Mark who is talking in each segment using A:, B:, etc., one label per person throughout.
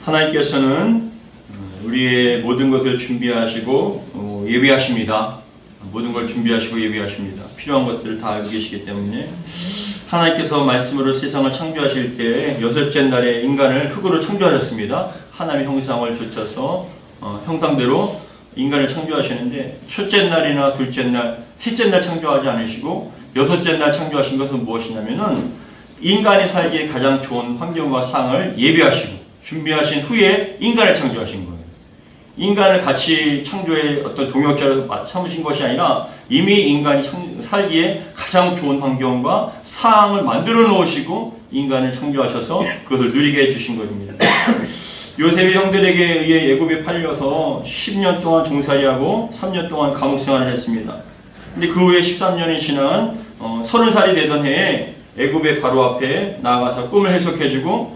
A: 하나님께서는 우리의 모든 것을 준비하시고 예비하십니다. 모든 걸 준비하시고 예비하십니다. 필요한 것들을 다 알고 계시기 때문에 하나님께서 말씀으로 세상을 창조하실 때 여섯째 날에 인간을 흙으로 창조하셨습니다. 하나님의 형상을 좇아서 형상대로 인간을 창조하시는데 첫째 날이나 둘째 날, 셋째 날 창조하지 않으시고 여섯째 날 창조하신 것은 무엇이냐면은 인간이 살기에 가장 좋은 환경과 상을 예비하시고 준비하신 후에 인간을 창조하신 거예요. 인간을 같이 창조의 어떤 동역자로 삼으신 것이 아니라 이미 인간이 살기에 가장 좋은 환경과 상황을 만들어 놓으시고 인간을 창조하셔서 그것을 누리게 해주신 것입니다. 요셉이 형들에게 의해 애굽에 팔려서 10년 동안 종살이하고 3년 동안 감옥 생활을 했습니다. 근데 그 후에 13년이 지난 30살이 되던 해에 애굽의 바로 앞에 나아가서 꿈을 해석해주고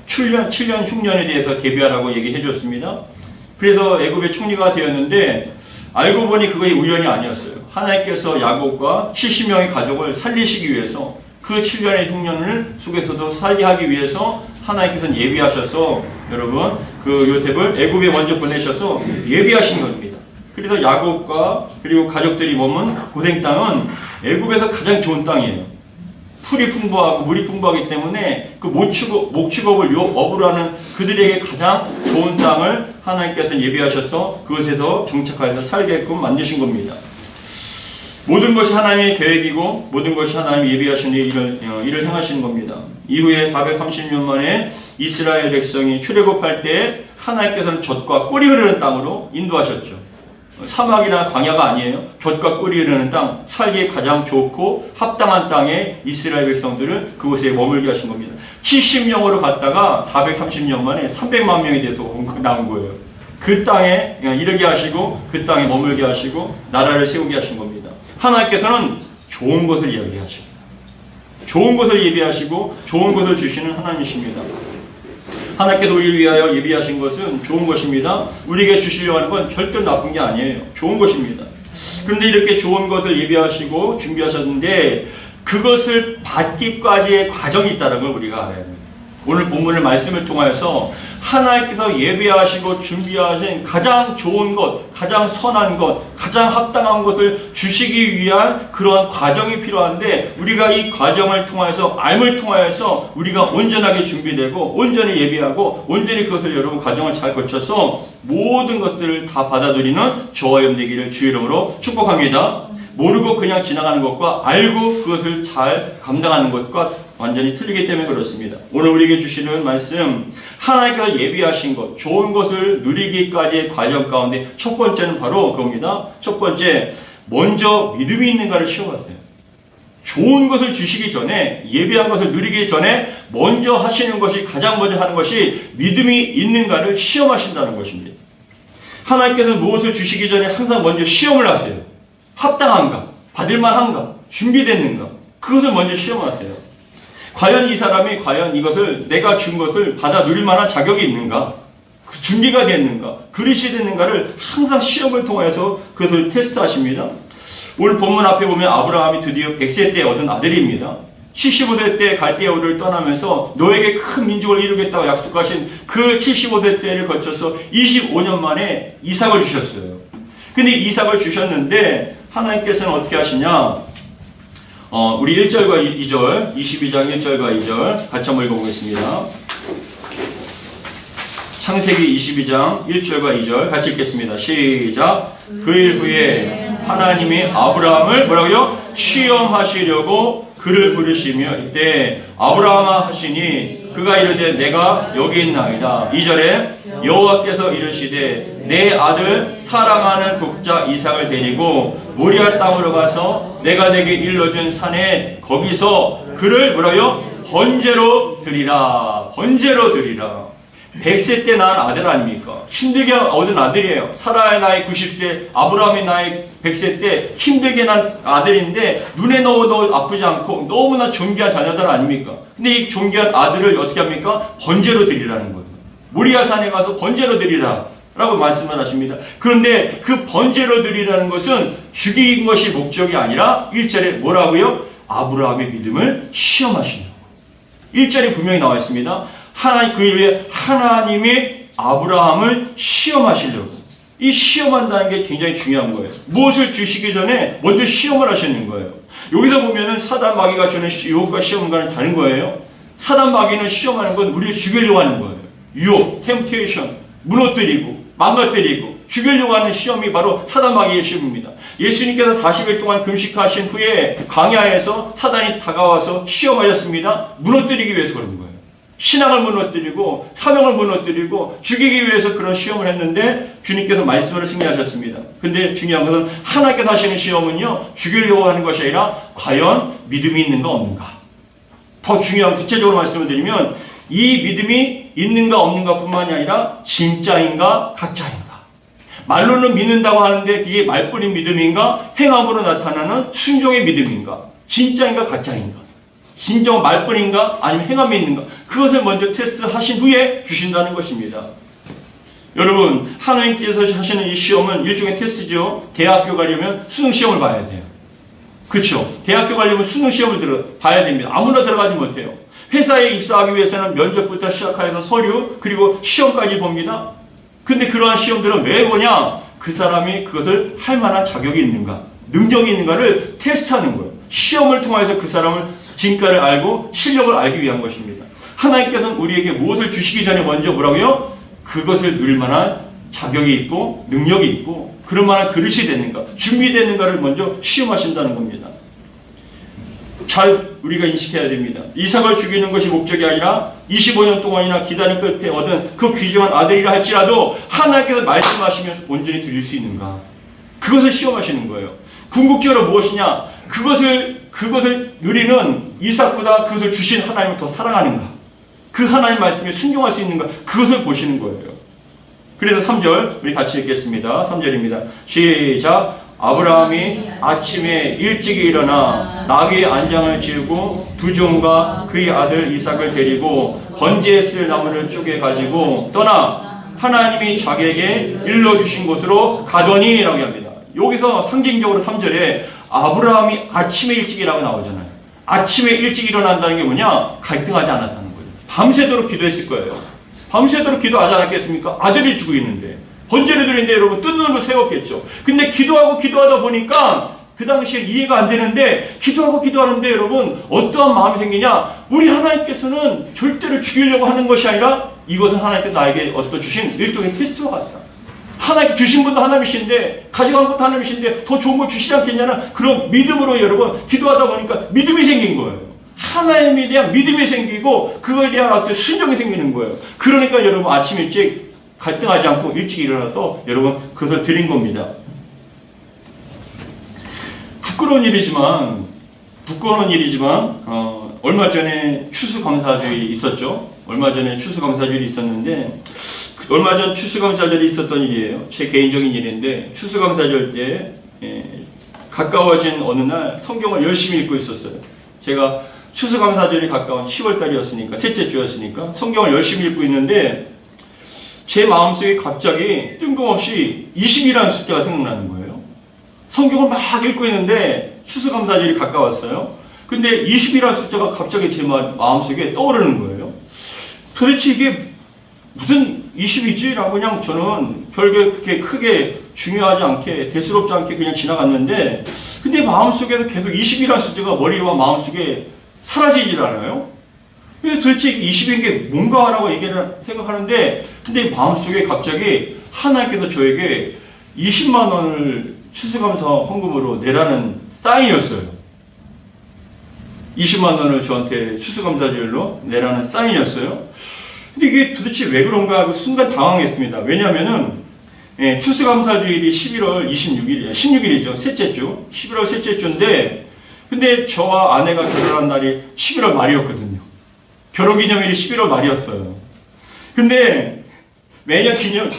A: 7년 흉년에 대해서 대비하라고 얘기해 줬습니다. 그래서 애굽의 총리가 되었는데 알고 보니 그것이 우연이 아니었어요. 하나님께서 야곱과 70명의 가족을 살리시기 위해서 그 7년의 흉년을 속에서도 살게 하기 위해서 하나님께서는 예비하셔서 여러분 그 요셉을 애굽에 먼저 보내셔서 예비하신 겁니다. 그래서 야곱과 그리고 가족들이 머문 고생 땅은 애굽에서 가장 좋은 땅이에요. 풀이 풍부하고 물이 풍부하기 때문에 그 목축업을 업으로 하는 그들에게 가장 좋은 땅을 하나님께서 예비하셔서 그것에서 정착하여서 살게끔 만드신 겁니다. 모든 것이 하나님의 계획이고 모든 것이 하나님이 예비하신 일을 행하시는 겁니다. 이후에 430년 만에 이스라엘 백성이 출애굽할 때 하나님께서는 젖과 꿀이 흐르는 땅으로 인도하셨죠. 사막이나 광야가 아니에요. 젖과 꿀이 흐르는 땅, 살기에 가장 좋고 합당한 땅에 이스라엘 백성들을 그곳에 머물게 하신 겁니다. 70명으로 갔다가 430년 만에 300만 명이 돼서 나온 거예요. 그 땅에 이르게 하시고 그 땅에 머물게 하시고 나라를 세우게 하신 겁니다. 하나님께서는 좋은 것을 예비하십니다. 좋은 것을 예비하시고 좋은 것을 주시는 하나님이십니다. 하나님께서 우리를 위하여 예비하신 것은 좋은 것입니다. 우리에게 주시려고 하는 건 절대 나쁜 게 아니에요. 좋은 것입니다. 그런데 이렇게 좋은 것을 예비하시고 준비하셨는데 그것을 받기까지의 과정이 있다는 걸 우리가 알아야 됩니다. 오늘 본문의 말씀을 통하여서 하나님께서 예비하시고 준비하신 가장 좋은 것, 가장 선한 것, 가장 합당한 것을 주시기 위한 그러한 과정이 필요한데 우리가 이 과정을 통하여서 알을 통하여서 우리가 온전하게 준비되고 온전히 예비하고 온전히 그것을 여러분 과정을 잘 거쳐서 모든 것들을 다 받아들이는 저와 여러분 되기를 주의 이름으로 축복합니다. 모르고 그냥 지나가는 것과 알고 그것을 잘 감당하는 것과 완전히 틀리기 때문에 그렇습니다. 오늘 우리에게 주시는 말씀, 하나님께서 예비하신 것, 좋은 것을 누리기까지의 과정 가운데 첫 번째는 바로 그겁니다. 첫 번째, 먼저 믿음이 있는가를 시험하세요. 좋은 것을 주시기 전에, 예비한 것을 누리기 전에 먼저 하시는 것이, 가장 먼저 하는 것이 믿음이 있는가를 시험하신다는 것입니다. 하나님께서는 무엇을 주시기 전에 항상 먼저 시험을 하세요. 합당한가? 받을만한가? 준비됐는가? 그것을 먼저 시험하세요. 과연 이 사람이 과연 이것을 내가 준 것을 받아 누릴 만한 자격이 있는가? 준비가 됐는가? 그릇이 됐는가를 항상 시험을 통해서 그것을 테스트하십니다. 오늘 본문 앞에 보면 아브라함이 드디어 100세 때 얻은 아들입니다. 75세 때 갈대아우를 떠나면서 너에게 큰 민족을 이루겠다고 약속하신 그 75세 때를 거쳐서 25년 만에 이삭을 주셨어요. 근데 이삭을 주셨는데 하나님께서는 어떻게 하시냐? 우리 1절과 2절, 22장 1절과 2절 같이 한번 읽어보겠습니다. 창세기 22장 1절과 2절 같이 읽겠습니다. 시작. 그 일 후에 하나님이 아브라함을 뭐라고요? 시험하시려고 그를 부르시며 이때 아브라함아 하시니 그가 이르되 내가 여기 있나이다. 2절에 여호와께서 이르시되 내 아들 사랑하는 독자 이삭을 데리고 모리아 땅으로 가서 내가 내게 일러준 산에 거기서 그를 뭐라고요? 번제로 드리라. 번제로 드리라. 100세 때 낳은 아들 아닙니까? 힘들게 얻은 아들이에요. 사라의 나이 90세, 아브라함의 나이 100세 때 힘들게 낳은 아들인데 눈에 넣어도 아프지 않고 너무나 존귀한 자녀들 아닙니까? 근데 이 존귀한 아들을 어떻게 합니까? 번제로 드리라는 거예요. 모리아 산에 가서 번제로 드리라 라고 말씀을 하십니다. 그런데 그 번제로 드리라는 것은 죽이는 것이 목적이 아니라 1절에 뭐라고요? 아브라함의 믿음을 시험하신다고. 1절에 분명히 나와 있습니다. 하나님 그 일에 하나님이 아브라함을 시험하시려고. 이 시험한다는 게 굉장히 중요한 거예요. 무엇을 주시기 전에 먼저 시험을 하시는 거예요. 여기서 보면은 사단 마귀가 주는 유혹과 시험과는 다른 거예요. 사단 마귀는 시험하는 건 우리를 죽이려고 하는 거예요. 유혹, 템테이션, 무너뜨리고 망가뜨리고 죽이려고 하는 시험이 바로 사단 마귀의 시험입니다. 예수님께서 40일 동안 금식하신 후에 광야에서 사단이 다가와서 시험하셨습니다. 무너뜨리기 위해서 그런 거예요. 신앙을 무너뜨리고 사명을 무너뜨리고 죽이기 위해서 그런 시험을 했는데 주님께서 말씀으로 승리하셨습니다. 근데 중요한 것은 하나님께서 하시는 시험은요, 죽이려고 하는 것이 아니라 과연 믿음이 있는가 없는가. 더 중요한 구체적으로 말씀을 드리면 이 믿음이 있는가 없는가 뿐만이 아니라 진짜인가 가짜인가. 말로는 믿는다고 하는데 그게 말뿐인 믿음인가 행함으로 나타나는 순종의 믿음인가. 진짜인가 가짜인가. 진정 말뿐인가 아니면 행함이 있는가. 그것을 먼저 테스트하신 후에 주신다는 것입니다. 여러분, 하나님께서 하시는 이 시험은 일종의 테스트죠. 대학교 가려면 수능시험을 봐야 돼요. 그렇죠? 대학교 가려면 수능시험을 봐야 됩니다. 아무나 들어가지 못해요. 회사에 입사하기 위해서는 면접부터 시작해서 서류 그리고 시험까지 봅니다. 근데 그러한 시험들은 왜 보냐? 그 사람이 그것을 할 만한 자격이 있는가, 능력이 있는가를 테스트하는 거예요. 시험을 통해서 그 사람을 진가를 알고 실력을 알기 위한 것입니다. 하나님께서는 우리에게 무엇을 주시기 전에 먼저 뭐라고요? 그것을 누릴 만한 자격이 있고 능력이 있고 그럴 만한 그릇이 됐는가, 준비됐는가를 먼저 시험하신다는 겁니다. 잘 우리가 인식해야 됩니다. 이삭을 죽이는 것이 목적이 아니라 25년 동안이나 기다린 끝에 얻은 그 귀중한 아들이라 할지라도 하나님께서 말씀하시면서 온전히 드릴 수 있는가, 그것을 시험하시는 거예요. 궁극적으로 무엇이냐? 그것을 누리는 이삭보다 그것을 주신 하나님을 더 사랑하는가, 그 하나님 말씀에 순종할 수 있는가, 그것을 보시는 거예요. 그래서 3절 우리 같이 읽겠습니다. 3절입니다. 시작. 아브라함이 아침에 일찍이 일어나 나귀의 안장을 지우고 두 종과 그의 아들 이삭을 데리고 번제에 쓸 나무를 쪼개 가지고 떠나 하나님이 자기에게 일러주신 곳으로 가더니 라고 합니다. 여기서 상징적으로 3절에 아브라함이 아침에 일찍이라고 나오잖아요. 아침에 일찍 일어난다는 게 뭐냐? 갈등하지 않았다는 거예요. 밤새도록 기도했을 거예요. 밤새도록 기도하지 않았겠습니까? 아들이 죽고 있는데. 번제를 드리는데 여러분 뜬 눈으로 세웠겠죠. 근데 기도하다 보니까 그 당시에 이해가 안 되는데 기도하는데 여러분 어떠한 마음이 생기냐? 우리 하나님께서는 절대로 죽이려고 하는 것이 아니라 이것은 하나님께서 나에게 어디서 주신 일종의 테스트와 같다. 하나님께 주신 분도 하나님이신데 가져간 것도 하나님이신데 더 좋은 걸 주시지 않겠냐는 그런 믿음으로 여러분 기도하다 보니까 믿음이 생긴 거예요. 하나님에 대한 믿음이 생기고 그거에 대한 어떤 순종이 생기는 거예요. 그러니까 여러분 아침 일찍 갈등하지 않고 일찍 일어나서 여러분 그것을 드린 겁니다. 부끄러운 일이지만 얼마 전에 추수감사절이 있었죠. 얼마 전에 추수감사절이 있었는데 얼마 전 추수감사절이 있었던 일이에요. 제 개인적인 일인데 추수감사절 때 가까워진 어느 날 성경을 열심히 읽고 있었어요. 제가 추수감사절이 가까운 10월달이었으니까 셋째 주였으니까 성경을 열심히 읽고 있는데 제 마음속에 갑자기 뜬금없이 20이라는 숫자가 생각나는 거예요. 성경을 막 읽고 있는데 추수감사절이 가까웠어요. 근데 20이라는 숫자가 갑자기 제 마음속에 떠오르는 거예요. 도대체 이게 무슨 20이지? 라고 그냥 저는 별게 그렇게 크게 중요하지 않게 대수롭지 않게 그냥 지나갔는데 근데 마음속에서 계속 20이라는 숫자가 머리와 마음속에 사라지질 않아요. 근데 도대체 20인 게 뭔가라고 생각하는데 근데 마음속에 갑자기 하나님께서 저에게 20만 원을 추수감사 헌금으로 내라는 사인이었어요. 20만 원을 저한테 추수감사절로 내라는 사인이었어요. 근데 이게 도대체 왜 그런가 하고 순간 당황했습니다. 왜냐하면은 추수감사주일이 11월 26일이에요. 16일이죠. 셋째 주. 11월 셋째 주인데 근데 저와 아내가 결혼한 날이 11월 말이었거든요. 결혼기념일이 11월 말이었어요. 근데 매년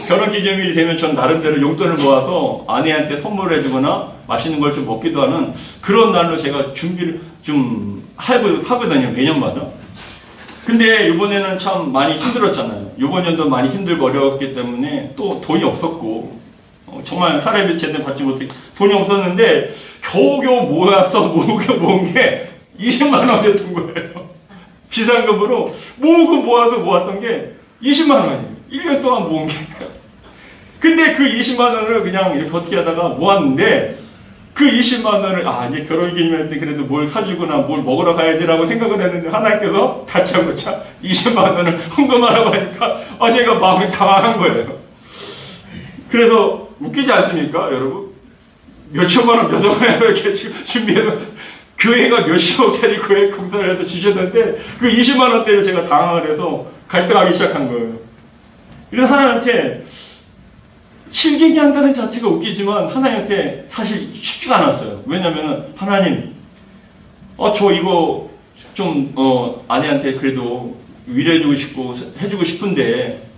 A: 결혼기념일이 되면 전 나름대로 용돈을 모아서 아내한테 선물을 해주거나 맛있는 걸 좀 먹기도 하는 그런 날로 제가 준비를 좀 하거든요. 매년마다. 근데 이번에는 참 많이 힘들었잖아요. 이번 연도 많이 힘들고 어려웠기 때문에 또 돈이 없었고 정말 사례비 제대로 받지 못해 돈이 없었는데 겨우겨우 모아서 모은 게 20만 원이었던 거예요. 비상금으로 모아서 모았던 게 20만 원이에요. 1년 동안 모은 게. 근데 그 20만 원을 그냥 이렇게 어떻게 하다가 모았는데 그 20만 원을 이제 결혼기념일 때 그래도 뭘 사주거나 뭘 먹으러 가야지라고 생각을 했는데 하나님께서 다짜고짜 20만 원을 헌금하라고 하니까 제가 마음이 당황한 거예요. 그래서 웃기지 않습니까, 여러분? 몇천만 원, 몇억만 원 이렇게 준비해서 교회가 몇십억짜리 교회 공사를 해서 주셨는데 그 20만 원대를 제가 당황을 해서 갈등하기 시작한 거예요. 그래서 하나님한테 실갱이 한다는 자체가 웃기지만 하나님한테 사실 쉽지가 않았어요. 왜냐면은 하나님, 저 이거 좀 아내한테 그래도 위로해주고 싶고 해주고 싶은데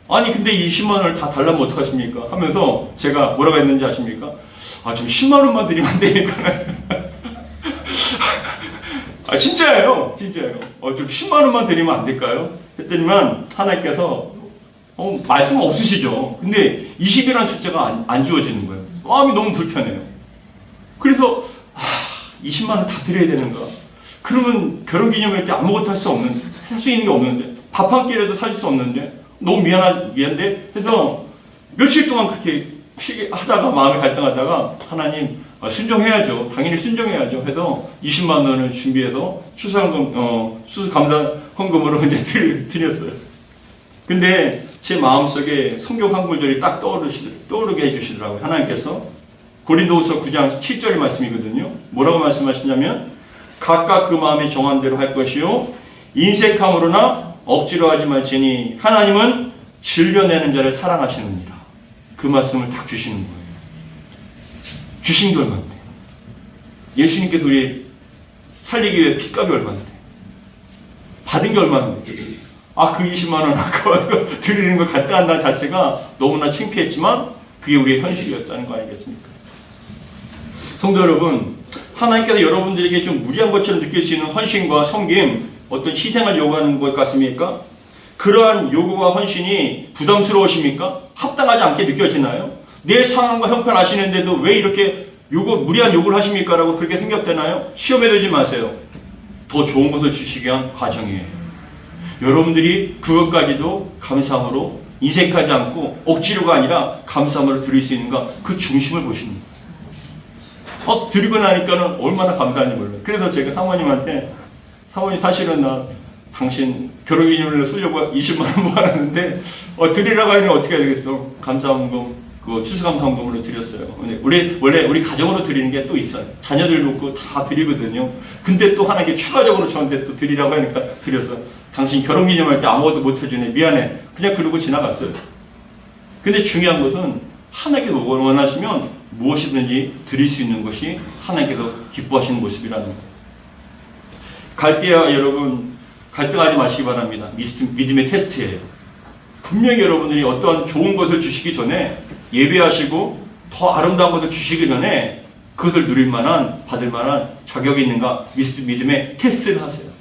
A: 아니 근데 20만 원을 다 달라면 어떡하십니까? 하면서 제가 뭐라고 했는지 아십니까? 좀 10만 원만 드리면 안 되니까. 진짜예요. 좀 10만 원만 드리면 안 될까요? 했더니만 하나님께서 말씀 없으시죠. 근데 20이라는 숫자가 안 주어지는 거예요. 마음이 너무 불편해요. 그래서 20만 원 다 드려야 되는가? 그러면 결혼기념일 때 아무것도 할 수 있는 게 없는데 밥 한 끼라도 사줄 수 없는데 너무 미안한데 해서 며칠 동안 그렇게 하다가 마음이 갈등하다가 하나님 순종해야죠. 당연히 순종해야죠. 해서 20만 원을 준비해서 추수감사 헌금으로 이제 드렸어요. 근데 제 마음속에 성경 한 구절이 딱 떠오르게 해주시더라고요. 하나님께서 고린도후서 9장 7절 말씀이거든요. 뭐라고 말씀하시냐면 각각 그 마음에 정한 대로 할 것이요 인색함으로나 억지로 하지 말지니 하나님은 즐겨내는 자를 사랑하시느니라. 그 말씀을 딱 주시는 거예요. 주신 게 얼마인데? 예수님께서 우리 살리기 위해 핏값이 얼마인데? 받은 게 얼마인데? 그 20만 원 아까 드리는 걸 갈등한다는 자체가 너무나 창피했지만 그게 우리의 현실이었다는 거 아니겠습니까? 성도 여러분, 하나님께서 여러분들에게 좀 무리한 것처럼 느낄 수 있는 헌신과 섬김, 어떤 희생을 요구하는 것 같습니까? 그러한 요구와 헌신이 부담스러우십니까? 합당하지 않게 느껴지나요? 내 상황과 형편 아시는데도 왜 이렇게 무리한 요구를 하십니까? 라고 그렇게 생각되나요? 시험에 들지 마세요. 더 좋은 것을 주시기 위한 과정이에요. 여러분들이 그것까지도 감사함으로 인색하지 않고 억지로가 아니라 감사함으로 드릴 수 있는가? 그 중심을 보시는 거예요. 드리고 나니까는 얼마나 감사한지 몰라요. 그래서 제가 사모님한테 사모님 사실은 나 당신 결혼기념일로 쓰려고 20만 원 모아놨는데 드리라고 하니 어떻게 해야 되겠어? 감사헌금 그거 추수감사헌금으로 드렸어요. 원래 우리 가정으로 드리는 게 또 있어요. 자녀들 놓고 다 드리거든요. 근데 또 하나님께 추가적으로 저한테 또 드리라고 하니까 드렸어. 당신 결혼기념할 때 아무것도 못 해주네. 미안해. 그냥 그러고 지나갔어요. 근데 중요한 것은 하나님께서 원하시면 무엇이든지 드릴 수 있는 것이 하나님께서 기뻐하시는 모습이라는 거예요. 갈대와 여러분 갈등하지 마시기 바랍니다. 믿음의 테스트예요. 분명히 여러분들이 어떠한 좋은 것을 주시기 전에 예배하시고 더 아름다운 것을 주시기 전에 그것을 누릴 만한 받을 만한 자격이 있는가 믿음의 테스트를 하세요.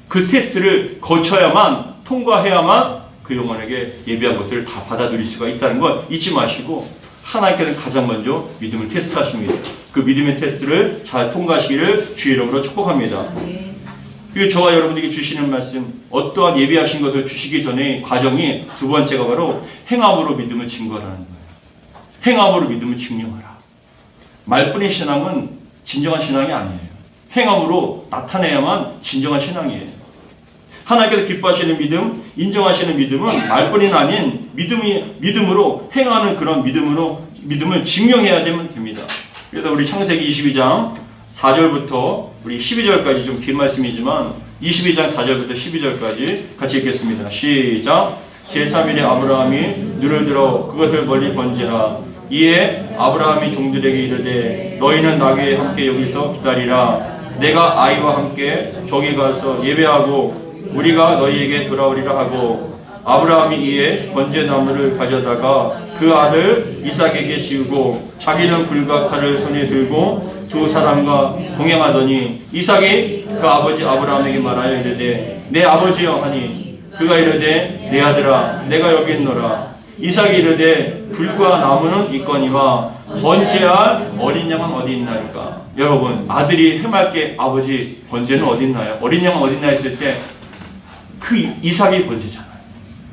A: 그 테스트를 거쳐야만 통과해야만 그 영혼에게 예배한 것들을 다 받아 누릴 수가 있다는 걸 잊지 마시고 하나님께서는 가장 먼저 믿음을 테스트하십니다. 그 믿음의 테스트를 잘 통과하시기를 주의 이름으로 축복합니다. 그리고 저와 여러분에게 주시는 말씀, 어떠한 예비하신 것을 주시기 전에 과정이 두 번째가 바로 행함으로 믿음을 증거하라는 거예요. 행함으로 믿음을 증명하라. 말뿐의 신앙은 진정한 신앙이 아니에요. 행함으로 나타내야만 진정한 신앙이에요. 하나님께서 기뻐하시는 믿음, 인정하시는 믿음은 말뿐이 아닌 믿음으로 행하는 그런 믿음을 증명해야 되면 됩니다. 그래서 우리 창세기 22장 4절부터 우리 12절까지 좀 긴 말씀이지만 22장 4절부터 12절까지 같이 읽겠습니다. 시작. 제3일에 아브라함이 눈을 들어 그것을 멀리 번지라. 이에 아브라함이 종들에게 이르되 너희는 나귀에 함께 여기서 기다리라. 내가 아이와 함께 저기 가서 예배하고 우리가 너희에게 돌아오리라 하고 아브라함이 이에 번제나무를 가져다가 그 아들 이삭에게 지우고 자기는 불과 칼을 손에 들고 두 사람과 동행하더니 이삭이 그 아버지 아브라함에게 말하여 이르되 내 아버지여 하니 그가 이르되 내 아들아 내가 여기 있노라. 이삭이 이르되 불과 나무는 있거니와 번제할 어린 양은 어디 있나이까? 여러분, 아들이 해맑게 아버지 번제는 어디 있나요? 어린 양은 어디 있나 했을 때 그 이삭이 번제잖아요.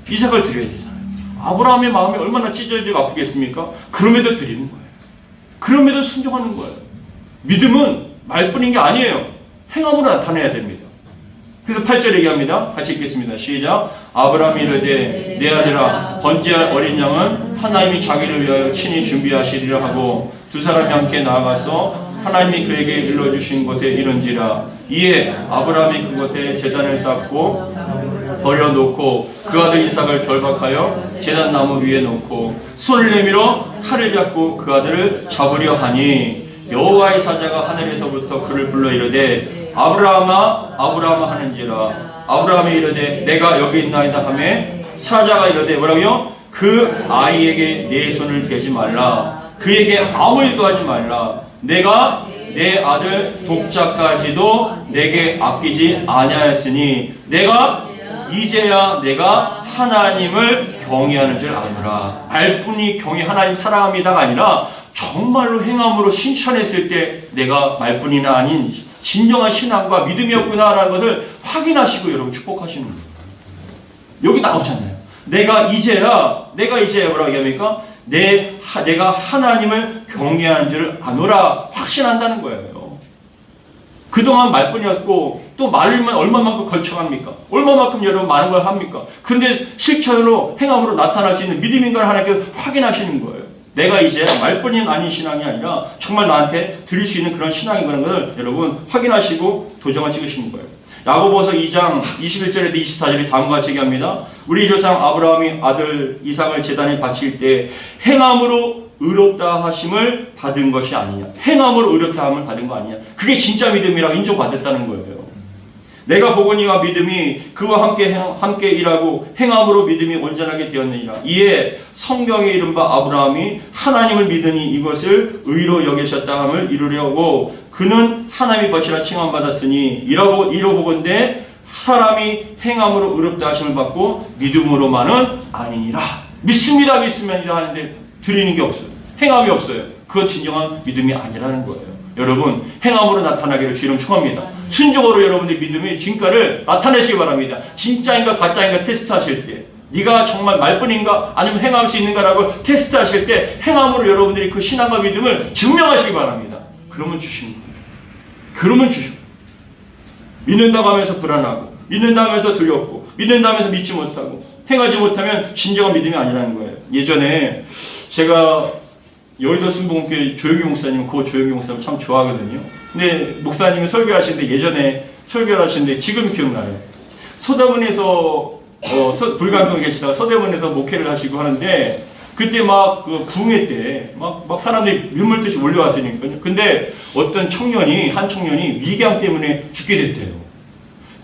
A: 이삭을 드려야 되잖아요. 아브라함의 마음이 얼마나 찢어지고 아프겠습니까? 그럼에도 드리는 거예요. 그럼에도 순종하는 거예요. 믿음은 말뿐인 게 아니에요. 행함으로 나타내야 됩니다. 그래서 8절 얘기합니다. 같이 읽겠습니다. 시작. 아브라함이 이르되 내 아들아 번제할 어린 양은 하나님이 자기를 위하여 친히 준비하시리라 하고 두 사람이 함께 나아가서 하나님이 그에게 일러주신 곳에 이른지라. 이에 아브라함이 그곳에 제단을 쌓고 버려놓고 그 아들 이삭을 결박하여 제단 나무 위에 놓고 손을 내밀어 칼을 잡고 그 아들을 잡으려 하니 여호와의 사자가 하늘에서부터 그를 불러 이르되 아브라함아 아브라함아 하는지라. 아브라함이 이르되 내가 여기 있나이다 하매 사자가 이르되 뭐라고요? 그 아이에게 내 손을 대지 말라. 그에게 아무 일도 하지 말라. 내가 내 아들 독자까지도 내게 아끼지 아니하였으니 내가 이제야 내가 하나님을 경외하는 줄 아노라. 말뿐이 하나님 사랑합니다가 아니라 정말로 행함으로 실천했을 때 내가 말뿐이나 아닌 진정한 신앙과 믿음이었구나라는 것을 확인하시고 여러분 축복하시는 거예요. 여기 나오잖아요. 내가 이제야 뭐라고 얘기합니까? 내가 하나님을 경외하는 줄 아노라 확신한다는 거예요. 그동안 말뿐이었고 또 말만 얼마만큼 걸쳐갑니까? 얼마만큼 여러분 많은 걸 합니까? 근데 실천으로 행함으로 나타날 수 있는 믿음인가를 하나님께서 확인하시는 거예요. 내가 이제 말뿐이 아닌 신앙이 아니라 정말 나한테 드릴 수 있는 그런 신앙이라는 것을 여러분 확인하시고 도장을 찍으시는 거예요. 야고보서 2장 21절에서 24절이 다음과 같이 얘기합니다. 우리 조상 아브라함이 아들 이삭을 제단에 바칠 때 행함으로 의롭다 하심을 받은 것이 아니냐. 행함으로 의롭다 함을 받은 거 아니냐. 그게 진짜 믿음이라고 인정받았다는 거예요. 내가 보거니와 믿음이 그와 함께 일하고 행함으로 믿음이 온전하게 되었느니라. 이에 성경에 이른 바 아브라함이 하나님을 믿으니 이것을 의로 여기셨다 함을 이루려고 그는 하나님의 것이라 칭함받았으니 이러보건대 사람이 행함으로 의롭다 하심을 받고 믿음으로만은 아니니라. 믿습니다 하는데 드리는 게 없어요. 행함이 없어요. 그건 진정한 믿음이 아니라는 거예요. 여러분, 행함으로 나타나기를 주님 청합니다. 순종으로 여러분의 믿음의 진가를 나타내시기 바랍니다. 진짜인가 가짜인가 테스트하실 때, 네가 정말 말뿐인가 아니면 행할 수 있는가라고 테스트하실 때 행함으로 여러분들이 그 신앙과 믿음을 증명하시기 바랍니다. 그러면 주시는 거예요. 그러면 주시고, 믿는다고 하면서 불안하고, 믿는다고 하면서 두렵고, 믿는다고 하면서 믿지 못하고, 행하지 못하면 진정한 믿음이 아니라는 거예요. 예전에 제가 여의도 순복음교회 조영기 목사님, 그 조영기 목사님 참 좋아하거든요. 근데 목사님이 설교하시는데 예전에 설교를 하시는데 지금 기억나요. 서대문에서 불광동에 계시다가 서대문에서 목회를 하시고 하는데 그때 막 그 부흥회 때 막 사람들이 밀물듯이 몰려왔으니까요. 근데 어떤 한 청년이 위궤양 때문에 죽게 됐대요.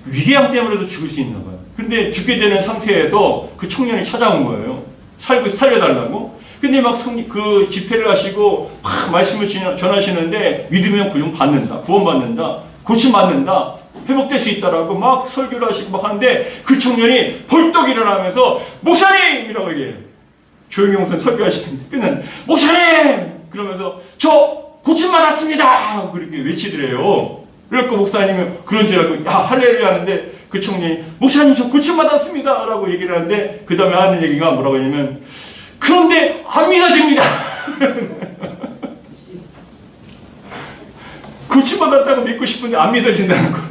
A: 위궤양 때문에도 죽을 수 있나 봐요. 근데 죽게 되는 상태에서 그 청년이 찾아온 거예요. 살려달라고. 근데 막 그 집회를 하시고 막 말씀을 전하시는데 믿으면 구원받는다, 고침받는다, 회복될 수 있다라고 막 설교를 하시고 막 하는데 그 청년이 벌떡 일어나면서 목사님이라고 얘기해요. 조용히 목사님 설교하시는데 끝난 목사님! 그러면서 저 고침받았습니다! 그렇게 외치더래요. 그래서 목사님이 그런 줄 알고 야 할렐루야 하는데 그 청년이 목사님 저 고침받았습니다! 라고 얘기를 하는데 그 다음에 하는 얘기가 뭐라고 하냐면 그런데 안 믿어집니다. 고침받았다고 믿고 싶은데 안 믿어진다는 거예요.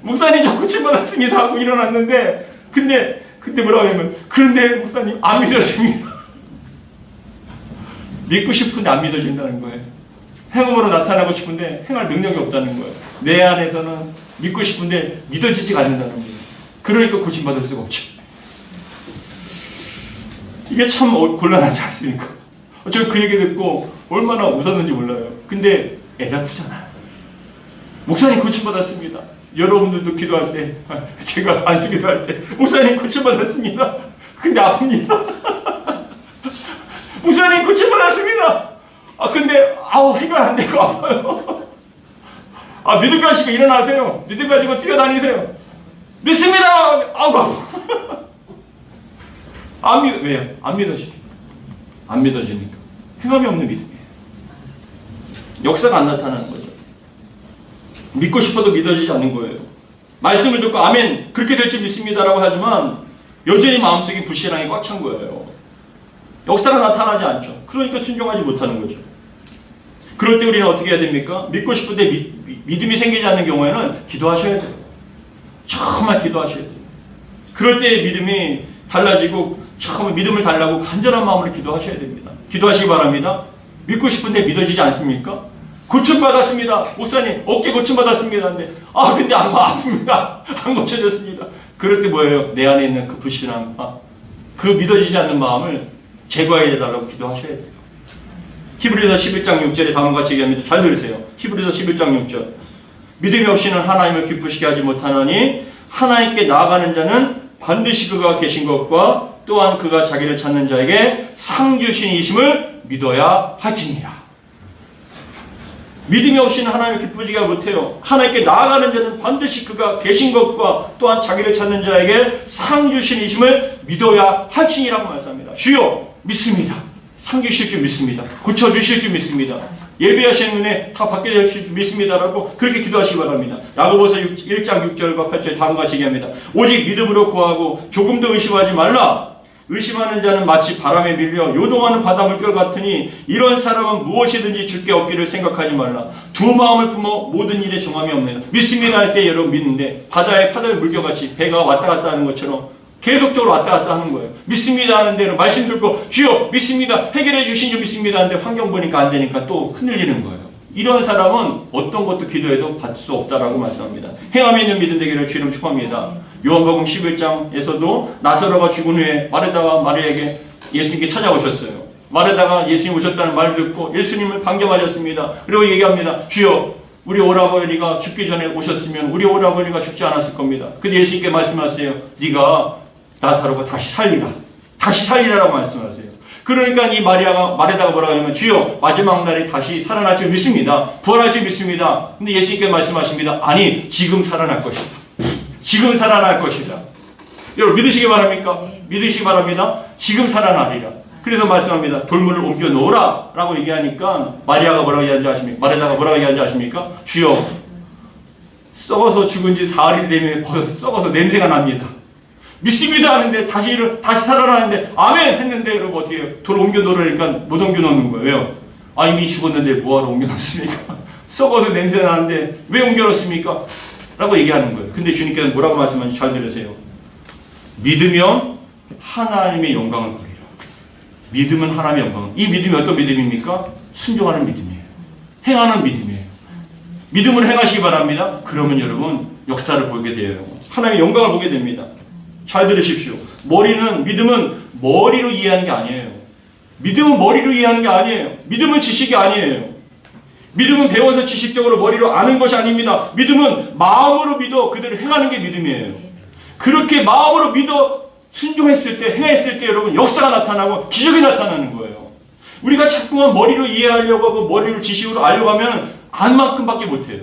A: 목사님 저 고침받았습니다 하고 일어났는데 근데 뭐라고 하냐면 그런데 목사님 안 믿어집니다. 믿고 싶은데 안 믿어진다는 거예요. 행함으로 나타나고 싶은데 행할 능력이 없다는 거예요. 내 안에서는 믿고 싶은데 믿어지지가 않는다는 거예요. 그러니까 고침받을 수가 없죠. 이게 참 곤란하지 않습니까? 저 그 얘기 듣고 얼마나 웃었는지 몰라요. 근데 애달프잖아요. 목사님 고침받았습니다. 여러분들도 기도할 때, 제가 안수 기도할 때 목사님 고침받았습니다. 근데 아픕니다. 목사님 고침받았습니다. 근데 해결 안 되고 아파요. 믿음 가지고 일어나세요. 믿음 가지고 뛰어다니세요. 믿습니다. 아파. 왜요? 안 믿어지니까. 행함이 없는 믿음이에요. 역사가 안 나타나는 거죠. 믿고 싶어도 믿어지지 않는 거예요. 말씀을 듣고 아멘 그렇게 될 줄 믿습니다라고 하지만 여전히 마음속에 불신앙이 꽉 찬 거예요. 역사가 나타나지 않죠. 그러니까 순종하지 못하는 거죠. 그럴 때 우리는 어떻게 해야 됩니까? 믿고 싶은데 믿음이 생기지 않는 경우에는 기도하셔야 돼요. 정말 기도하셔야 돼요. 그럴 때 믿음이 달라지고 정말 믿음을 달라고 간절한 마음으로 기도하셔야 됩니다. 기도하시기 바랍니다. 믿고 싶은데 믿어지지 않습니까? 고침받았습니다. 목사님 어깨 고침받았습니다. 근데 안 아픕니다. 안 고쳐졌습니다. 그럴 때 뭐예요? 내 안에 있는 그 불신앙, 그 믿어지지 않는 마음을 제거해달라고 기도하셔야 돼요. 히브리서 11장 6절에 다음과 같이 얘기합니다. 잘 들으세요. 히브리서 11장 6절. 믿음이 없이는 하나님을 기쁘시게 하지 못하노니 하나님께 나아가는 자는 반드시 그가 계신 것과 또한 그가 자기를 찾는 자에게 상 주신이심을 믿어야 할지니라. 믿음이 없이는 하나님을 기쁘시게 못해요. 하나님께 나아가는 자는 반드시 그가 계신 것과 또한 자기를 찾는 자에게 상 주신이심을 믿어야 할지니라고 말씀합니다. 주여 믿습니다. 상 주실 줄 믿습니다. 고쳐주실 줄 믿습니다. 예비하시는 은혜 다 받게 될 줄 믿습니다라고 그렇게 기도하시기 바랍니다. 야고보서 1장 6절과 8절 다음과 같이 얘기합니다. 오직 믿음으로 구하고 조금도 의심하지 말라. 의심하는 자는 마치 바람에 밀려 요동하는 바다 물결 같으니 이런 사람은 무엇이든지 줄게 없기를 생각하지 말라. 두 마음을 품어 모든 일에 정함이 없네요. 믿습니다 할 때 여러분 믿는데 바다에 파도의 물결같이 배가 왔다 갔다 하는 것처럼 계속적으로 왔다 갔다 하는 거예요. 믿습니다 하는 데는 말씀 듣고 주여 믿습니다 해결해 주신 줄 믿습니다 하는데 환경 보니까 안 되니까 또 흔들리는 거예요. 이런 사람은 어떤 것도 기도해도 받을 수 없다라고 말씀합니다. 행함에 있는 믿음 되기를 주님 축복합니다. 요한복음 11장에서도 나사로가 죽은 후에 마르다와 마리아에게 예수님께 찾아오셨어요. 마르다가 예수님 오셨다는 말을 듣고 예수님을 반겨맞았습니다. 그리고 얘기합니다. 주여 우리 오라버니가 죽기 전에 오셨으면 우리 오라버니가 죽지 않았을 겁니다. 근데 예수님께 말씀하세요. 네가 나사로가 다시 살리라. 다시 살리라라고 말씀하세요. 그러니까 이 마리다가 뭐라고 하냐면 주여 마지막 날에 다시 살아날 줄 믿습니다. 부활할 줄 믿습니다. 근데 예수님께 말씀하십니다. 아니 지금 살아날 것이다. 지금 살아날 것이다. 여러분 믿으시기 바랍니까? 믿으시기 바랍니다. 지금 살아나리라. 그래서 말씀합니다. 돌문을 옮겨 놓으라 라고 얘기하니까 마리아가 뭐라고 얘기하는지 아십니까? 마리다가 뭐라고 얘기하는지 아십니까? 주여 썩어서 죽은 지 사흘이 되면 벌써 썩어서 냄새가 납니다. 믿습니다 하는데 다시 살아나는데 아멘 했는데 여러분 어떻게 해요? 돌 옮겨 놓으라니까 못 옮겨 놓는 거예요. 왜요? 이미 죽었는데 뭐하러 옮겨 놨습니까? 썩어서 냄새 나는데 왜 옮겨 놓습니까? 라고 얘기하는 거예요. 근데 주님께서는 뭐라고 말씀하는지 잘 들으세요. 믿으면 하나님의 영광을 보리라. 믿음은 하나님의 영광. 이 믿음이 어떤 믿음입니까? 순종하는 믿음이에요. 행하는 믿음이에요. 믿음을 행하시기 바랍니다. 그러면 여러분 역사를 보게 돼요. 하나님의 영광을 보게 됩니다. 잘 들으십시오. 믿음은 머리로 이해하는 게 아니에요. 믿음은 머리로 이해하는 게 아니에요. 믿음은 지식이 아니에요. 믿음은 배워서 지식적으로 머리로 아는 것이 아닙니다. 믿음은 마음으로 믿어 그대로 행하는 게 믿음이에요. 그렇게 마음으로 믿어 순종했을 때, 행했을 때 여러분 역사가 나타나고 기적이 나타나는 거예요. 우리가 자꾸만 머리로 이해하려고 하고 머리로 지식으로 알려고 하면 안 만큼밖에 못해요.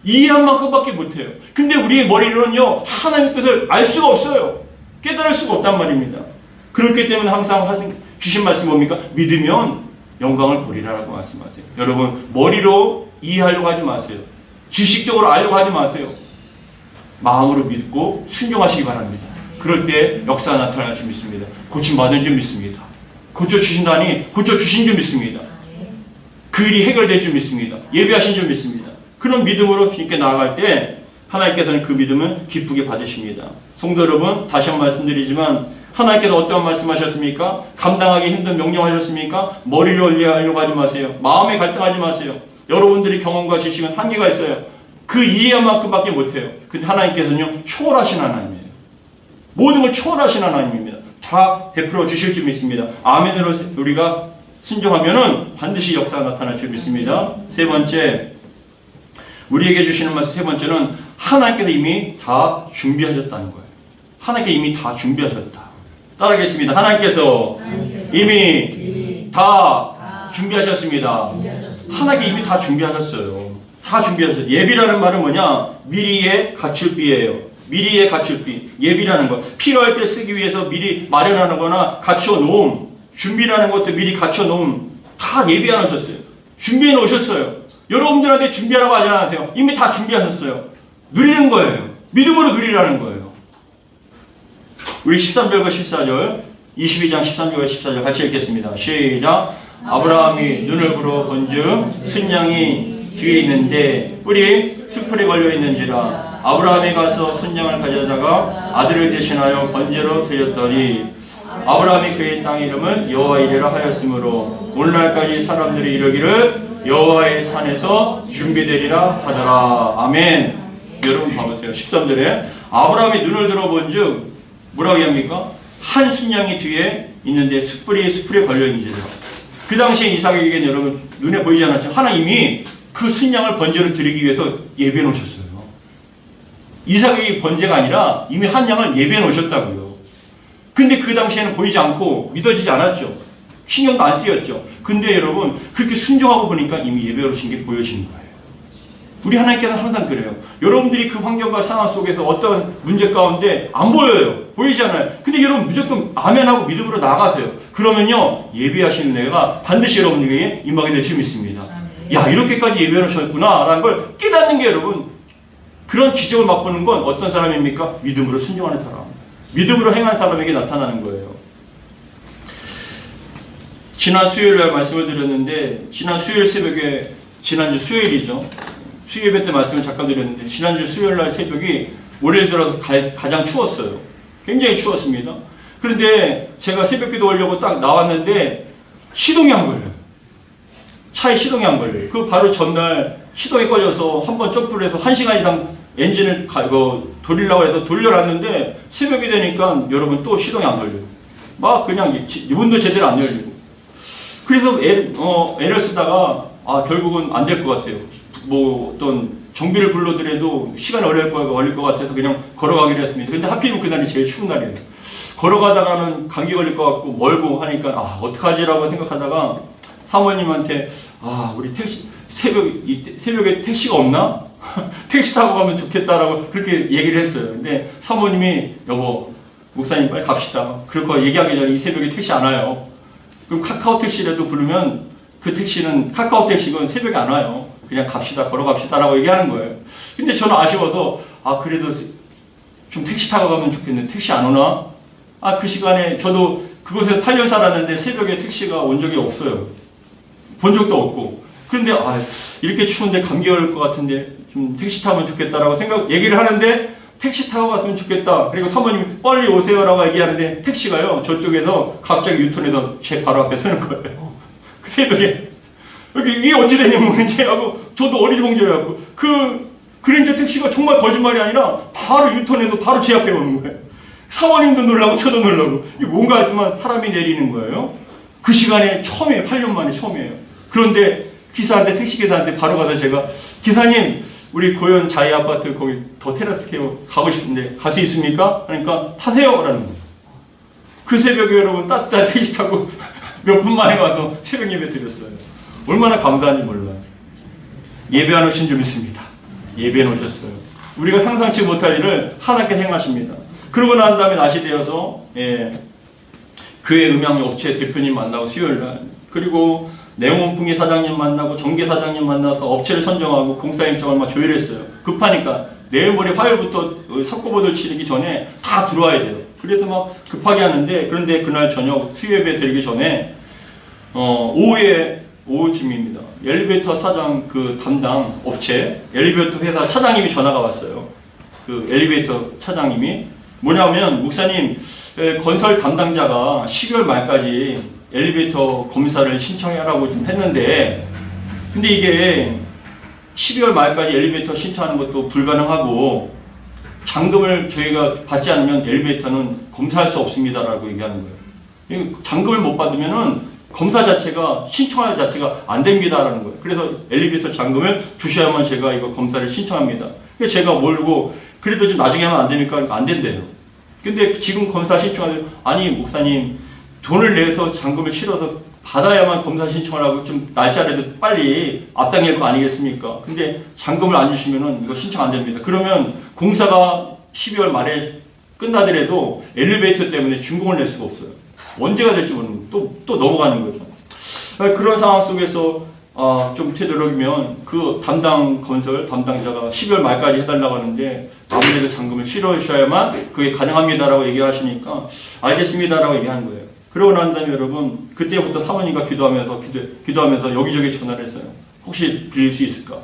A: 이해한 만큼밖에 못해요. 근데 우리의 머리로는요 하나님의 뜻을 알 수가 없어요. 깨달을 수가 없단 말입니다. 그렇기 때문에 항상 주신 말씀이 뭡니까? 믿으면 영광을 보리라라고 말씀하세요. 여러분 머리로 이해하려고 하지 마세요. 지식적으로 알려고 하지 마세요. 마음으로 믿고 순종하시기 바랍니다. 그럴 때 역사가 나타날 줄 믿습니다. 고침받은 줄 믿습니다. 고쳐주신다니 고쳐주신 줄 믿습니다. 그 일이 해결될 줄 믿습니다. 예비하신 줄 믿습니다. 그런 믿음으로 주님께 나아갈 때 하나님께서는 그 믿음을 기쁘게 받으십니다. 성도 여러분 다시 한번 말씀드리지만 하나님께서 어떤 말씀하셨습니까? 감당하기 힘든 명령하셨습니까? 머리로 이해하려고 하지 마세요. 마음에 갈등하지 마세요. 여러분들의 경험과 지식은 한계가 있어요. 그 이해한 만큼밖에 못해요. 근데 하나님께서는요 초월하신 하나님이에요. 모든 걸 초월하신 하나님입니다. 다 베풀어 주실 줄 믿습니다. 아멘으로 우리가 순종하면은 반드시 역사가 나타날 줄 믿습니다. 세 번째 우리에게 주시는 말씀 세 번째는 하나님께서 이미 다 준비하셨다는 거예요. 하나님께 이미 다 준비하셨다. 따라하겠습니다. 하나님께서 이미 다 준비하셨습니다. 하나님께 이미 다 준비하셨어요. 다 준비하셨어요. 예비라는 말은 뭐냐? 미리의 갖출비예요. 미리의 갖출비. 예비라는 것. 필요할 때 쓰기 위해서 미리 마련하는 거나 갖춰 놓음. 준비라는 것도 미리 갖춰 놓음. 다 예비해 놓으셨어요. 준비해 놓으셨어요. 여러분들한테 준비하라고 하지 않으세요. 이미 다 준비하셨어요. 누리는 거예요. 믿음으로 누리라는 거예요. 우리 13절과 14절, 22장 13절과 14절 같이 읽겠습니다. 시작. 아브라함이 눈을 불어 본즉 순양이 뒤에 있는데 뿔이 수풀에 걸려 있는지라. 아브라함이 가서 순양을 가져다가 아들을 대신하여 번제로 드렸더니 아브라함이 그의 땅 이름을 여호와이레라 하였으므로 오늘날까지 사람들이 이르기를 여호와의 산에서 준비되리라 하더라. 아멘. 여러분 봐보세요. 13절에 아브라함이 눈을 들어본즉 뭐라고 합니까? 한 순양이 뒤에 있는데 수풀에 걸려있는지라. 그 당시에 이삭에게는 여러분 눈에 보이지 않았죠? 하나님이 그 순양을 번제로 드리기 위해서 예배해 놓으셨어요. 이삭의 번제가 아니라 이미 한 양을 예배해 놓으셨다고요. 근데 그 당시에는 보이지 않고 믿어지지 않았죠. 신경도 안 쓰였죠. 근데 여러분 그렇게 순종하고 보니까 이미 예배해 놓으신 게 보여지는 거예요. 우리 하나님께서는 항상 그래요. 여러분들이 그 환경과 상황 속에서 어떤 문제 가운데 안 보여요. 보이지 않아요. 근데 여러분 무조건 아멘하고 믿음으로 나가세요. 그러면요 예배하시는 은혜가 반드시 여러분에게 임하게 될 줄 믿습니다. 야 이렇게까지 예배해 놓으셨구나 라는 걸 깨닫는 게 여러분, 그런 기적을 맛보는 건 어떤 사람입니까? 믿음으로 순종하는 사람, 믿음으로 행한 사람에게 나타나는 거예요. 지난 수요일날 말씀을 드렸는데, 지난 수요일 새벽에, 지난주 수요일이죠. 수요예배 때 말씀을 잠깐 드렸는데, 지난주 수요일날 새벽이 올해 들어서 가장 추웠어요. 굉장히 추웠습니다. 그런데 제가 새벽기도 오려고 딱 나왔는데 시동이 안 걸려요. 차에 시동이 안 걸려요. 그 바로 전날 시동이 꺼져서 한번 점프를 해서 1시간 이상 엔진을 돌리려고 해서 돌려놨는데 새벽이 되니까 여러분 또 시동이 안 걸려요. 막 그냥 문도 제대로 안 열리고. 그래서 애를 쓰다가 결국은 안 될 것 같아요. 뭐 어떤 정비를 불러더라도 시간이 걸릴 것 같아서 그냥 걸어가기로 했습니다. 근데 하필이면 그날이 제일 추운 날이에요. 걸어가다가는 감기 걸릴 것 같고 멀고 하니까 어떡하지라고 생각하다가 사모님한테 우리 새벽에 택시가 없나? 택시 타고 가면 좋겠다라고 그렇게 얘기를 했어요. 근데 사모님이 여보 목사님 빨리 갑시다. 그렇게 얘기하기 전에 이 새벽에 택시 안 와요. 그럼 카카오 택시라도 부르면 그 택시는 카카오 택시건 새벽에 안 와요. 그냥 갑시다, 걸어갑시다 라고 얘기하는 거예요. 근데 저는 아쉬워서 그래도 좀 택시 타고 가면 좋겠는데 택시 안 오나? 그 시간에 저도 그곳에서 8년 살았는데 새벽에 택시가 온 적이 없어요. 본 적도 없고. 그런데 이렇게 추운데 감기 걸릴 것 같은데 좀 택시 타면 좋겠다라고 얘기를 하는데 택시 타고 갔으면 좋겠다. 그리고 사모님이 빨리 오세요라고 얘기하는데 택시가요 저쪽에서 갑자기 유턴해서 제 바로 앞에 서는 거예요. 그 새벽에. 이게 어찌 되냐면 이제 하고 저도 어리둥절해갖고 그 그랜저 택시가 정말 거짓말이 아니라 바로 유턴해서 바로 제 앞에 오는 거예요. 사모님도 놀라고 저도 놀라고. 이게 뭔가 했더만 사람이 내리는 거예요. 그 시간에 처음이에요. 8년 만에 처음이에요. 그런데 택시 기사한테 바로 가서 제가 기사님 우리 고현 자이 아파트 거기 더 테라스 케어 가고 싶은데 갈 수 있습니까? 그러니까 타세요 라는 거예요. 그 새벽에 여러분 따뜻한 택시 타고 몇 분 만에 와서 새벽 예배 드렸어요. 얼마나 감사한지 몰라요. 예배 안 오신 줄 믿습니다. 예배해 놓으셨어요. 우리가 상상치 못할 일을 하나님께 행하십니다. 그러고 난 다음에 낮이 되어서 교회 음향 업체 대표님 만나고 수요일날, 그리고 내용원풍기 사장님 만나고 전기 사장님 만나서 업체를 선정하고 공사 일정을 막 조율했어요. 급하니까 내일 모레 화요일부터 석고보들 치르기 전에 다 들어와야 돼요. 그래서 막 급하게 하는데, 그런데 그날 저녁 수요예배 드리기 전에 오후쯤입니다. 엘리베이터 사장 담당 업체 엘리베이터 회사 차장님이 전화가 왔어요. 그 엘리베이터 차장님이 뭐냐면 목사님 건설 담당자가 12월 말까지 엘리베이터 검사를 신청하라고 좀 했는데, 근데 이게 12월 말까지 엘리베이터 신청하는 것도 불가능하고 잔금을 저희가 받지 않으면 엘리베이터는 검사할 수 없습니다라고 얘기하는 거예요. 잔금을 못 받으면은 검사 자체가 신청할 자체가 안 됩니다라는 거예요. 그래서 엘리베이터 잔금을 주셔야만 제가 이거 검사를 신청합니다. 그래서 제가 몰고 그래도 좀 나중에 하면 안 되니까 안 된대요. 근데 지금 검사 신청하면 목사님 돈을 내서 잔금을 치러서 받아야만 검사 신청을 하고 좀 날짜라도 빨리 앞당길 거 아니겠습니까? 근데 잔금을 안 주시면은 이거 신청 안 됩니다. 그러면 공사가 12월 말에 끝나더라도 엘리베이터 때문에 준공을 낼 수가 없어요. 언제가 될지 모르는 또 넘어가는 거죠. 그런 상황 속에서 좀 되도록이면 그 담당 건설 담당자가 12월 말까지 해달라고 하는데 아무래도 잔금을 치르셔야만 그게 가능합니다라고 얘기하시니까 알겠습니다라고 얘기하는 거예요. 그러고 난 다음에 여러분 그때부터 사모님과 기도하면서 여기저기 전화를 했어요. 혹시 빌릴 수 있을까?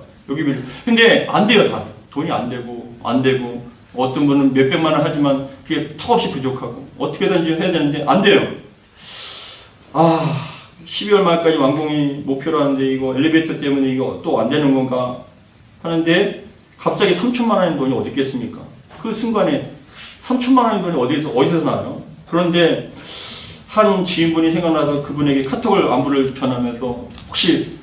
A: 근데 안 돼요. 다 돈이 안 되고 어떤 분은 몇백만 원 하지만 그게 턱없이 부족하고 어떻게든지 해야 되는데 안 돼요. 12월 말까지 완공이 목표로 하는데 이거 엘리베이터 때문에 이거 또 안 되는 건가 하는데 갑자기 3천만 원의 돈이 어디 있겠습니까? 그 순간에 3천만 원의 돈이 어디서 나요? 그런데 한 지인분이 생각나서 그분에게 카톡을 안부를 전하면서 혹시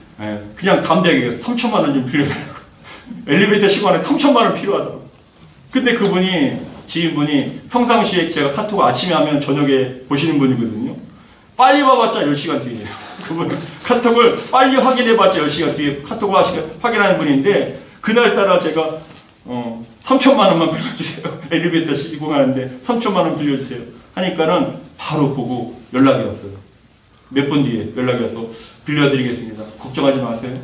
A: 그냥 담대하게 3천만 원 좀 빌려달라고. 엘리베이터 시간에 3천만 원 필요하다고. 근데 그분이 지인분이 평상시에 제가 카톡을 아침에 하면 저녁에 보시는 분이거든요. 빨리 봐봤자 10시간 뒤에요. 그분은 카톡을 빨리 확인해봤자 10시간 뒤에 카톡을 확인하는 분인데 그날따라 제가 3천만 원만 빌려주세요. 엘리베이터 시공하는데 3천만 원 빌려주세요. 하니까는 바로 보고 연락이 왔어요. 몇 분 뒤에 연락이 와서 빌려드리겠습니다. 걱정하지 마세요.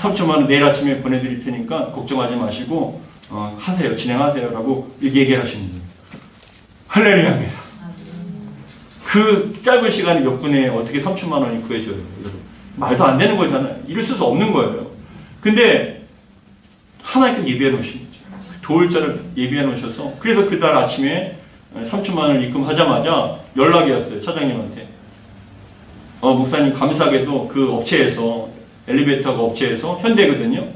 A: 3천만 원 내일 아침에 보내드릴 테니까 걱정하지 마시고 하세요. 진행하세요. 라고 얘기를 하시는 거예요. 할렐루야입니다. 그 짧은 시간에 몇 분에 어떻게 3천만 원이 구해져요? 말도 안 되는 거잖아요. 이럴 수 없는 거예요. 근데 하나님께 예비해 놓으신 거죠. 도울자를 예비해 놓으셔서 그래서 그날 아침에 3천만 원을 입금하자마자 연락이 왔어요. 차장님한테. 목사님 감사하게도 그 업체에서 엘리베이터 업체에서 현대거든요.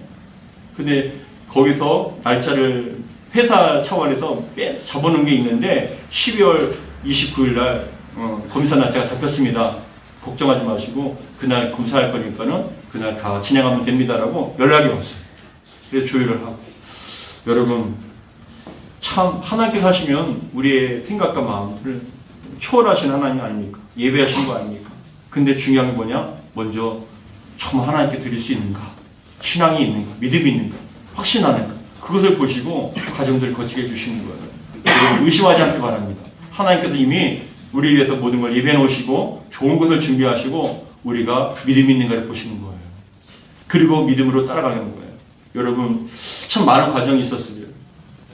A: 근데 거기서 날짜를 회사 차원에서 잡아놓은 게 있는데 12월 29일 날 검사 날짜가 잡혔습니다. 걱정하지 마시고 그날 검사할 거니까는 그날 다 진행하면 됩니다라고 연락이 왔어요. 그래서 조율을 하고 여러분 참 하나님께서 하시면 우리의 생각과 마음을 초월하신 하나님 아닙니까? 예배하신 거 아닙니까? 근데 중요한 게 뭐냐? 먼저 정말 하나님께 드릴 수 있는가? 신앙이 있는가? 믿음이 있는가? 확신하는가? 그것을 보시고 가정들을 거치게 해주시는 거예요. 의심하지 않기 바랍니다. 하나님께서 이미 우리 위해서 모든 걸 예배해 놓으시고 좋은 것을 준비하시고 우리가 믿음 있는가를 보시는 거예요. 그리고 믿음으로 따라가는 거예요. 여러분 참 많은 과정이 있었어요.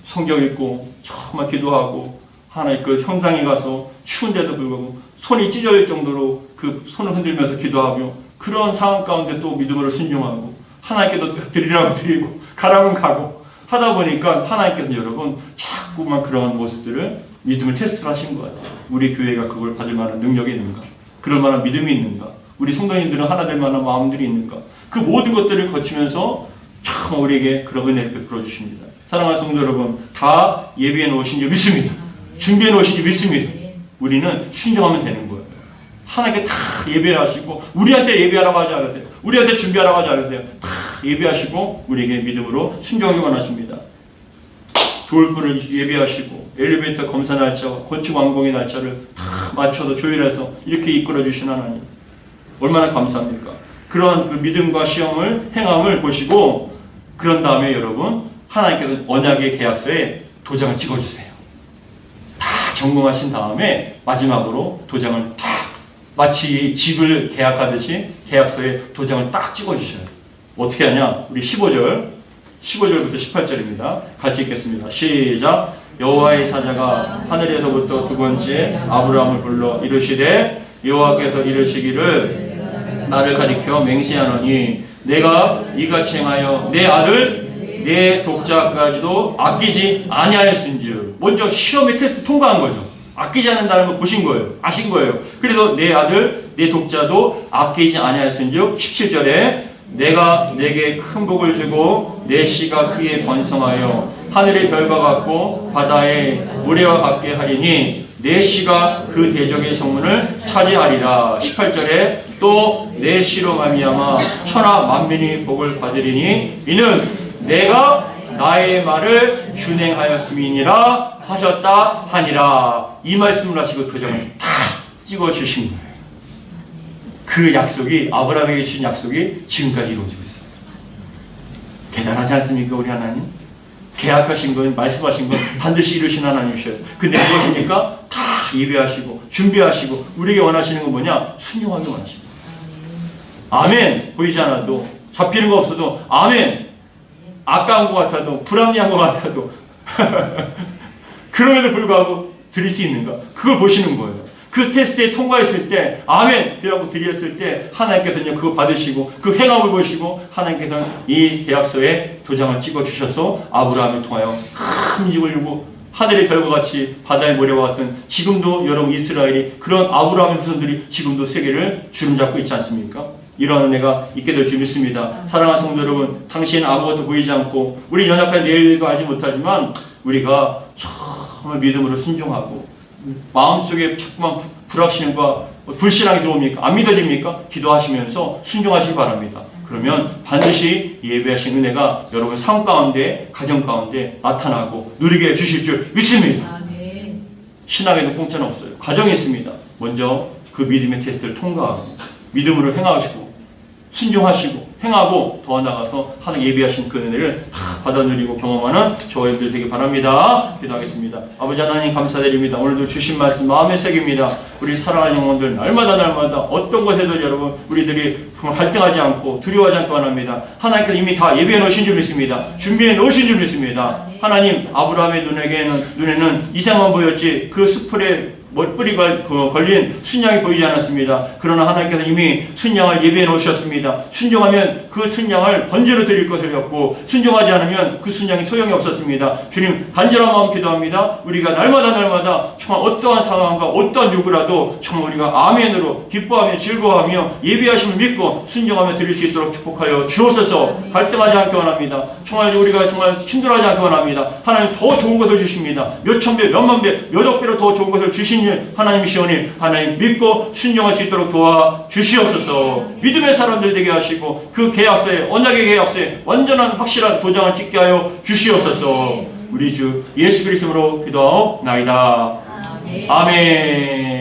A: 성경 읽고 정말 기도하고 하나님 그 형상에 가서 추운데도 불구하고 손이 찢어질 정도로 그 손을 흔들면서 기도하며 그런 상황 가운데 또 믿음으로 순종하고 하나님께도 드리라고 드리고 가라면 가고 하다 보니까 하나님께서 여러분 자꾸만 그러한 모습들을 믿음을 테스트를 하신 것 같아요. 우리 교회가 그걸 받을 만한 능력이 있는가? 그럴 만한 믿음이 있는가? 우리 성도님들은 하나 될 만한 마음들이 있는가? 그 모든 것들을 거치면서 참 우리에게 그런 은혜를 베풀어 주십니다. 사랑하는 성도 여러분, 다 예비해 놓으신 줄 믿습니다. 준비해 놓으신 줄 믿습니다. 우리는 순종하면 되는 거예요. 하나님께 다 예배하시고 우리한테 예배하라고 하지 않으세요. 우리한테 준비하라고 하지 않으세요. 다 예배하시고 우리에게 믿음으로 순종하기 원하십니다. 돌불을 예배하시고 엘리베이터 검사 날짜와 건축 완공의 날짜를 다 맞춰서 조율해서 이렇게 이끌어 주신 하나님 얼마나 감사합니까? 그러한 그 믿음과 시험을 행함을 보시고 그런 다음에 여러분 하나님께서 언약의 계약서에 도장을 찍어주세요. 다 점검하신 다음에 마지막으로 도장을 딱 마치 집을 계약하듯이 계약서에 도장을 딱 찍어주셔요. 어떻게 하냐? 우리 15절부터 18절입니다. 같이 읽겠습니다. 시작. 여호와의 사자가 하늘에서부터 두 번째 아브라함을 불러 이르시되 여호와께서 이르시기를 나를 가리켜 맹세하노니 내가 이같이 행하여 내 아들 내 독자까지도 아끼지 아니하였은즉 먼저 시험의 테스트 통과한 거죠. 아끼지 않는다는 걸 보신 거예요. 아신 거예요. 그래서 내 아들 내 독자도 아끼지 아니하였은즉 17절에 내가 내게 큰 복을 주고 내 씨가 크게 번성하여 하늘의 별과 같고 바다의 모래와 같게 하리니 내 씨가 그 대적의 성문을 차지하리라. 18절에 또 내 씨로 말미암아 천하 만민이 복을 받으리니 이는 내가 나의 말을 준행하였음이니라 하셨다 하니라. 이 말씀을 하시고 도장을 다 찍어주신 거예요. 그 약속이 아브라함에게 주신 약속이 지금까지 이루어지고 있어요. 대단하지 않습니까? 우리 하나님 계약하신 건 말씀하신 건 반드시 이루신 하나님이셔요. 근데 무엇입니까? 다 예배하시고 준비하시고 우리에게 원하시는 건 뭐냐? 순종하기 원하십니다. 아멘. 보이지 않아도, 잡히는 거 없어도 아멘. 아까운 것 같아도, 불합리한 것 같아도 그럼에도 불구하고 드릴 수 있는가? 그걸 보시는 거예요. 그 테스트에 통과했을 때 아멘 라고 드렸을 때 하나님께서는 그거 받으시고 그 행함을 보시고 하나님께서는 이 계약서에 도장을 찍어 주셔서 아브라함을 통하여 큰 힘을 주고 하늘의 별과 같이 바다의 모래와 같은, 지금도 여러분 이스라엘이 그런 아브라함의 후손들이 지금도 세계를 주름잡고 있지 않습니까? 이러한 은혜가 있게 될 줄 믿습니다. 사랑하는 성도 여러분, 당신은 아무것도 보이지 않고 우리 연약한 내일과 알지 못하지만 우리가 정말 믿음으로 순종하고 마음속에 자꾸만 불확신과 불신앙이 들어옵니까? 안 믿어집니까? 기도하시면서 순종하시기 바랍니다. 그러면 반드시 예배하신 은혜가 여러분 삶 가운데, 가정 가운데 나타나고 누리게 해주실 줄 믿습니다. 신앙에도 공짜는 없어요. 과정이 있습니다. 먼저 그 믿음의 테스트를 통과하고 믿음으로 행하시고 순종하시고 행하고 더 나아가서 하나님 예비하신 그 은혜를 다 받아 누리고 경험하는 저와 여러분들 되기 바랍니다. 기도하겠습니다. 아버지 하나님 감사드립니다. 오늘도 주신 말씀 마음에 새깁니다. 우리 사랑하는 영혼들 날마다 어떤 것에도 여러분 우리들이 정말 갈등하지 않고 두려워하지 않고 원합니다. 하나님께서 이미 다 예비해 놓으신 줄 믿습니다. 준비해 놓으신 줄 믿습니다. 하나님, 아브라함의 눈에는 이상만 보였지 그 수풀에 멋뿌리가 걸린 순양이 보이지 않았습니다. 그러나 하나님께서 이미 순양을 예비해 놓으셨습니다. 순종하면 그 순양을 번제로 드릴 것이었고 순종하지 않으면 그 순양이 소용이 없었습니다. 주님, 간절한 마음 기도합니다. 우리가 날마다 정말 어떠한 상황과 어떠한 요구라도 정말 우리가 아멘으로 기뻐하며 즐거워하며 예비하심을 믿고 순종하며 드릴 수 있도록 축복하여 주옵소서. 갈등하지 않게 원합니다. 정말 우리가 정말 힘들어하지 않게 원합니다. 하나님 더 좋은 것을 주십니다. 몇천 배, 몇만 배, 몇억 배로 더 좋은 것을 주신 하나님이시오니 하나님 믿고 순종할 수 있도록 도와주시옵소서. 믿음의 사람들 되게 하시고 그 계약서에, 언약의 계약서에 완전한 확실한 도장을 찍게 하여 주시옵소서. 우리 주 예수 그리스도로 기도하옵나이다. 아멘.